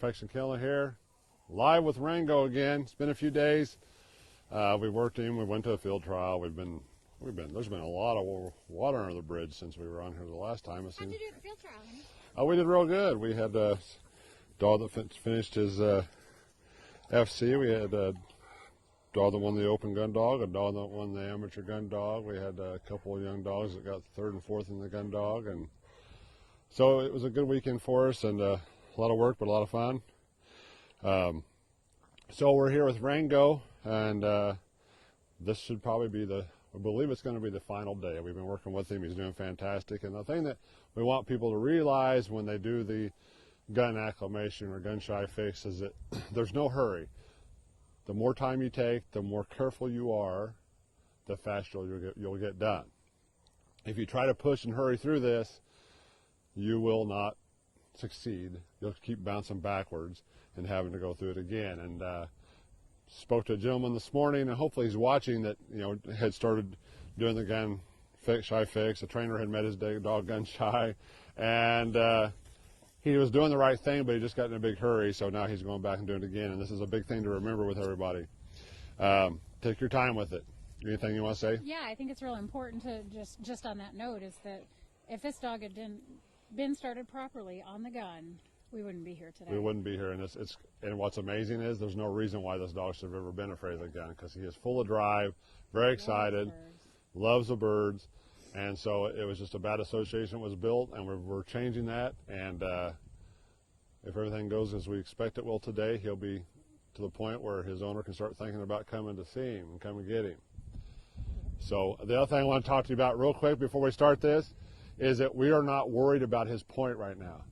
Perfection Killer here, live with Rango again. It's been a few days. We worked him. We went to a field trial. There's been a lot of water under the bridge since we were on here the last time. How'd you do at the field trial, honey? We did real good. We had a dog that finished his FC. We had a dog that won the open gun dog, a dog that won the amateur gun dog. We had a couple of young dogs that got third and fourth in the gun dog, and so it was a good weekend for us, and a lot of work but a lot of fun. So we're here with Rango, and this should probably be I believe it's going to be the final day. We've been working with him. He's doing fantastic, and the thing that we want people to realize when they do the gun acclimation or gun shy fix is that there's no hurry. The more time you take, the more careful you are, the faster you'll get done. If you try to push and hurry through this, you will not succeed. You'll keep bouncing backwards and having to go through it again. And spoke to a gentleman this morning, and hopefully he's watching, that had started doing the gun shy fix. The trainer had met his dog gun shy, and he was doing the right thing, but he just got in a big hurry, so now he's going back and doing it again. And this is a big thing to remember with everybody. Take your time with it. Anything you want to say? Yeah, I think it's really important to just on that note is that if this dog had been started properly on the gun, we wouldn't be here today. We wouldn't be here, and what's amazing is there's no reason why this dog should have ever been afraid of the gun, because he is full of drive, very excited, loves the birds, and so it was just a bad association was built, and we're changing that. And if everything goes as we expect it will today, he'll be to the point where his owner can start thinking about coming to see him and come and get him. So the other thing I want to talk to you about real quick before we start this is that we are not worried about his point right now.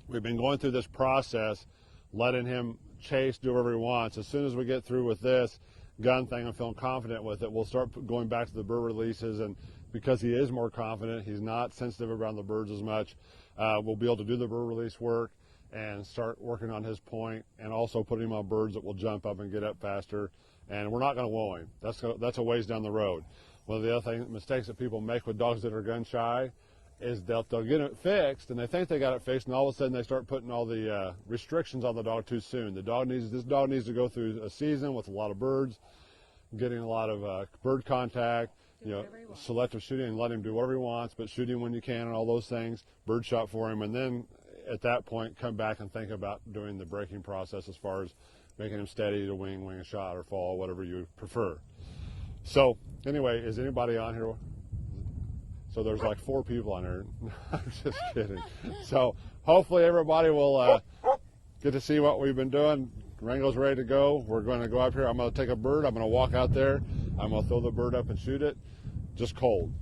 We've been going through this process, letting him chase, do whatever he wants. As soon as we get through with this gun thing and feeling confident with it, we'll start going back to the bird releases, and because he is more confident, he's not sensitive around the birds as much, we'll be able to do the bird release work and start working on his point, and also putting him on birds that will jump up and get up faster. And we're not going to whoa him. That's a ways down the road. One of the other mistakes that people make with dogs that are gun shy is they'll get it fixed, and they think they got it fixed, and all of a sudden they start putting all the restrictions on the dog too soon. This dog needs to go through a season with a lot of birds, getting a lot of bird contact, selective shooting, and let him do whatever he wants, but shoot him when you can and all those things, bird shot for him, and then at that point come back and think about doing the breaking process as far as making him steady to wing a shot or fall, whatever you prefer. So anyway, is anybody on here? So there's like 4 people on here. I'm just kidding. So hopefully everybody will get to see what we've been doing. Rango's ready to go. We're going to go up here. I'm going to take a bird. I'm going to walk out there. I'm going to throw the bird up and shoot it. Just cold.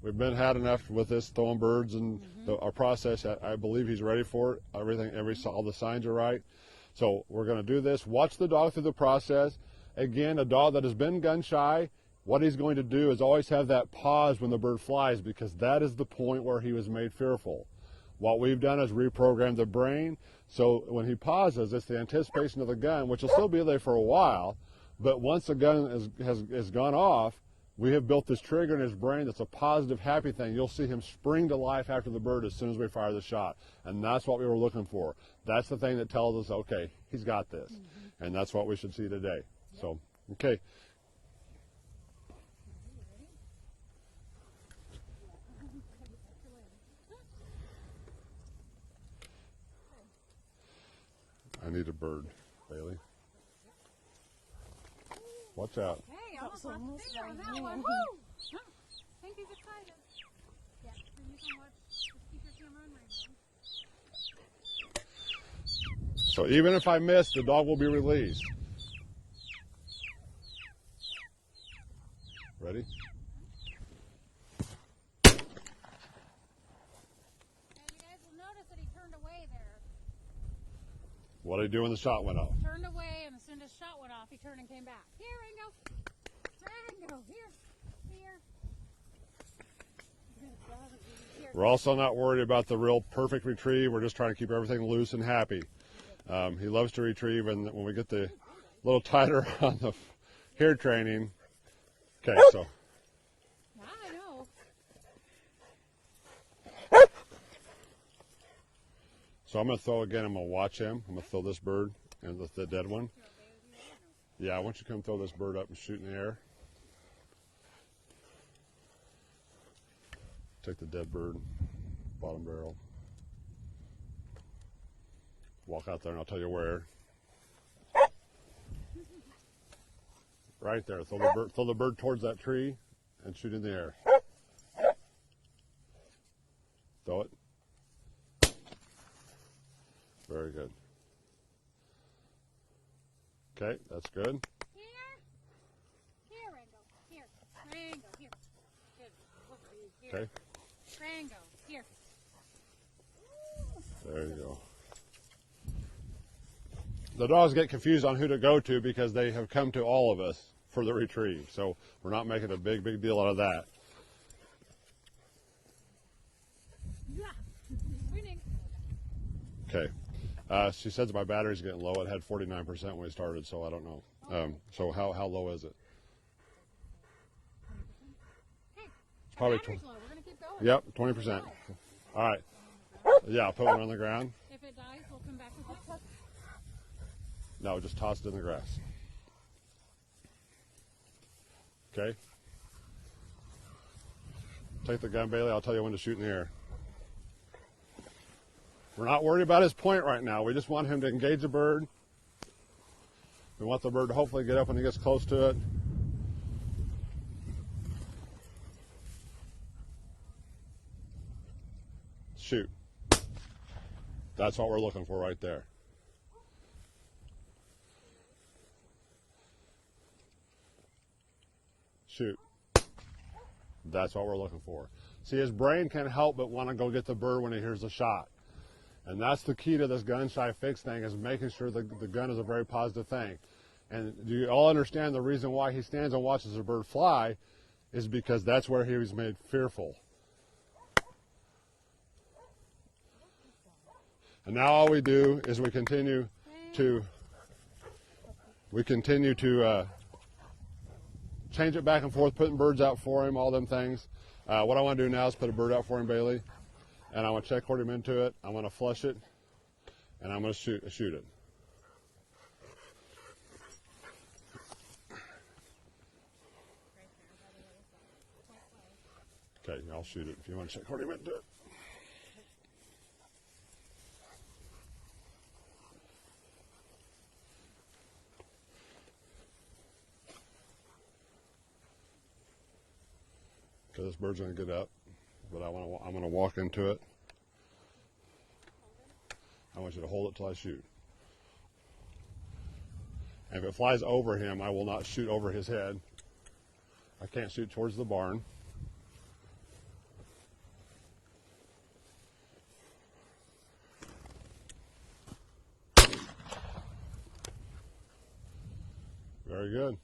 We've had enough with this throwing birds and our process. I believe he's ready for it. All the signs are right. So we're going to do this. Watch the dog through the process. Again, a dog that has been gun shy, what he's going to do is always have that pause when the bird flies, because that is the point where he was made fearful. What we've done is reprogrammed the brain, so when he pauses, it's the anticipation of the gun, which will still be there for a while, but once the gun has gone off, we have built this trigger in his brain that's a positive, happy thing. You'll see him spring to life after the bird as soon as we fire the shot, and that's what we were looking for. That's the thing that tells us, okay, he's got this, and that's what we should see today. So, okay. I need a bird, Bailey. Watch out. Hey, almost lost the finger on that one. Woo! I think he's excited. Yeah, then you can watch. Just keep your camera on Rango. So even if I miss, the dog will be released. Ready? Now you guys will notice that he turned away there. What did he do when the shot went off? Turned away, and as soon as the shot went off, he turned and came back. Here, Rango. Rango, here. We're also not worried about the real perfect retrieve. We're just trying to keep everything loose and happy. He loves to retrieve, and when we get the little tighter on the hair training. Okay, so. I know. So I'm going to throw again. I'm going to watch him. I'm going to throw this bird and the dead one. Yeah, I want you to come throw this bird up and shoot in the air. Take the dead bird, bottom barrel. Walk out there and I'll tell you where. Right there. Throw the bird towards that tree and shoot in the air. Throw it. Very good. Okay, that's good. Here, Rango. Here. Rango, here. Good. Here. Okay. Rango, here. There you go. The dogs get confused on who to go to because they have come to all of us for the retrieve. So we're not making a big deal out of that. Yeah. Winning. Okay. She says my battery's getting low. It had 49% when we started, so I don't know. So how low is it? Hey, It's probably battery's low. We're going to keep going. Yep, 20%. All right. Yeah, I'll put one on the ground. If it dies, we'll come back with it. No, just toss it in the grass. Okay. Take the gun, Bailey. I'll tell you when to shoot in the air. We're not worried about his point right now. We just want him to engage the bird. We want the bird to hopefully get up when he gets close to it. Shoot. That's what we're looking for right there. Shoot. That's what we're looking for. See, his brain can't help but want to go get the bird when he hears the shot. And that's the key to this gun-shy fix thing, is making sure the gun is a very positive thing. And do you all understand the reason why he stands and watches a bird fly is because that's where he was made fearful. And now all we do is we continue to change it back and forth, putting birds out for him, all them things. What I want to do now is put a bird out for him, Bailey, and I want to check him into it. I want to flush it, and I'm going to shoot it. Okay, I'll shoot it if you want to check him into it. Okay, this bird's going to get up, but I'm going to walk into it. I want you to hold it till I shoot. And if it flies over him, I will not shoot over his head. I can't shoot towards the barn. Very good.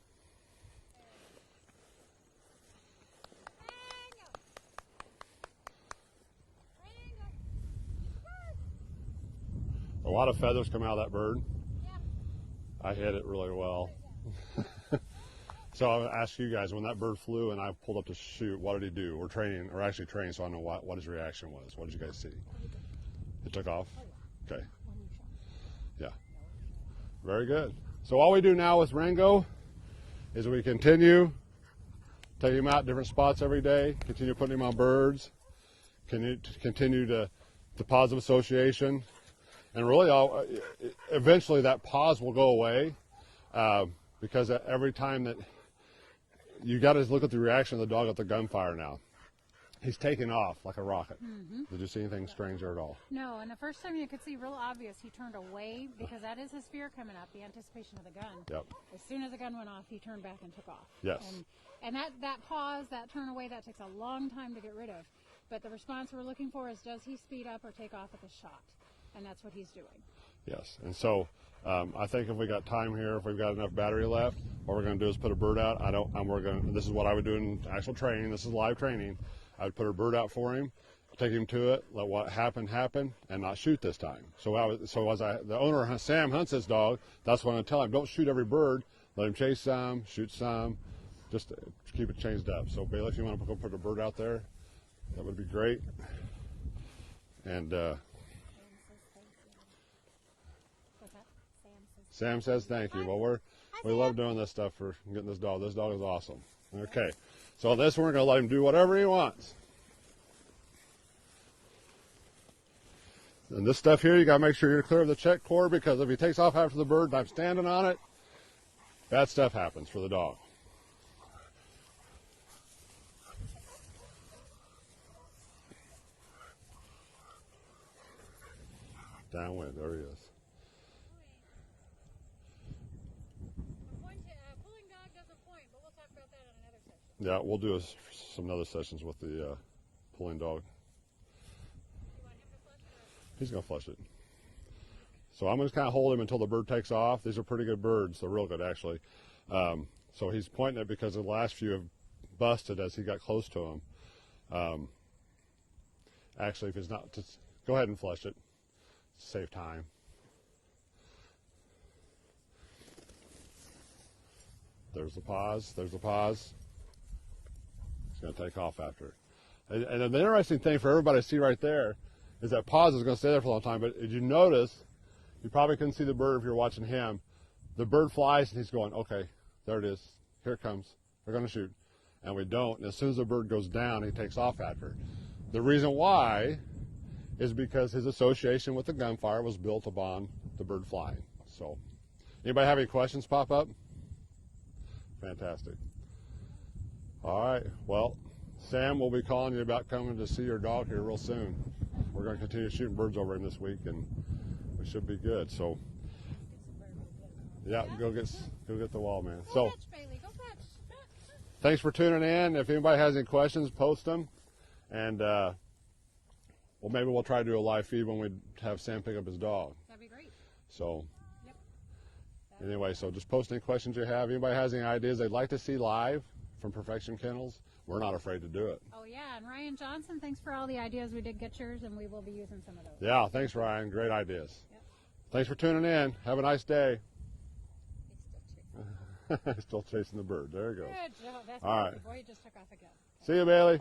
A lot of feathers come out of that bird. I hit it really well. So I'll ask you guys, when that bird flew and I pulled up to shoot, what did he do? We're training, or actually training, so I know what his reaction was. What did you guys see? It took off? Okay. Yeah. Very good. So all we do now with Rango is we continue taking him out different spots every day, continue putting him on birds, continue to positive association. And really, eventually that pause will go away because every time that you got to look at the reaction of the dog at the gunfire now. He's taking off like a rocket. Mm-hmm. Did you see anything strange there at all? No, and the first time you could see real obvious, he turned away because that is his fear coming up, the anticipation of the gun. Yep. As soon as the gun went off, he turned back and took off. Yes. And that pause, that turn away, that takes a long time to get rid of. But the response we're looking for is, does he speed up or take off at the shot? And that's what he's doing. Yes. And so I think if we got time here, if we've got enough battery left, what we're going to do is put a bird out. This is what I would do in actual training. This is live training. I would put a bird out for him, take him to it, let what happened happen, and not shoot this time. So the owner, Sam, hunts this dog. That's what I'm telling him. Don't shoot every bird. Let him chase some, shoot some. Just keep it changed up. So Bailey, if you want to go put a bird out there, that would be great. And Sam says thank you. Well, we love doing this stuff for getting this dog. This dog is awesome. Okay, so this one we're going to let him do whatever he wants. And this stuff here, you got to make sure you're clear of the check cord, because if he takes off after the bird and I'm standing on it, bad stuff happens for the dog. Downwind, there he is. Pulling dog doesn't point, but we'll talk about that in another session. Yeah, we'll do some other sessions with the pulling dog. You want him to flush it? He's going to flush it. So I'm going to kind of hold him until the bird takes off. These are pretty good birds. They're real good, actually. So he's pointing it because the last few have busted as he got close to him. Actually, if he's not, just go ahead and flush it. Save time. There's the pause. There's the pause. He's going to take off after it. And the interesting thing for everybody to see right there is that pause is going to stay there for a long time. But as you notice, you probably couldn't see the bird if you're watching him. The bird flies and he's going, okay, there it is. Here it comes. They're going to shoot. And we don't. And as soon as the bird goes down, he takes off after it. The reason why is because his association with the gunfire was built upon the bird flying. So, anybody have any questions pop up? Fantastic. All right. Well, Sam will be calling you about coming to see your dog here real soon. We're going to continue shooting birds over him this week, and we should be good. So, yeah, go get the wall, man. Go So, fetch, Bailey. Go fetch. thanks for tuning in. If anybody has any questions, post them, and well, maybe we'll try to do a live feed when we have Sam pick up his dog. That'd be great. So, Yep. anyway, so just post any questions you have. Anybody has any ideas they'd like to see live from Perfection Kennels, we're not afraid to do it. Oh, yeah. And Ryan Johnson, thanks for all the ideas. We did get yours, and we will be using some of those. Yeah, thanks, Ryan. Great ideas. Yep. Thanks for tuning in. Have a nice day. He's still chasing. Still chasing the bird. There he goes. Good job. That's All good. right. Boy, he just took off again. See you, Bailey.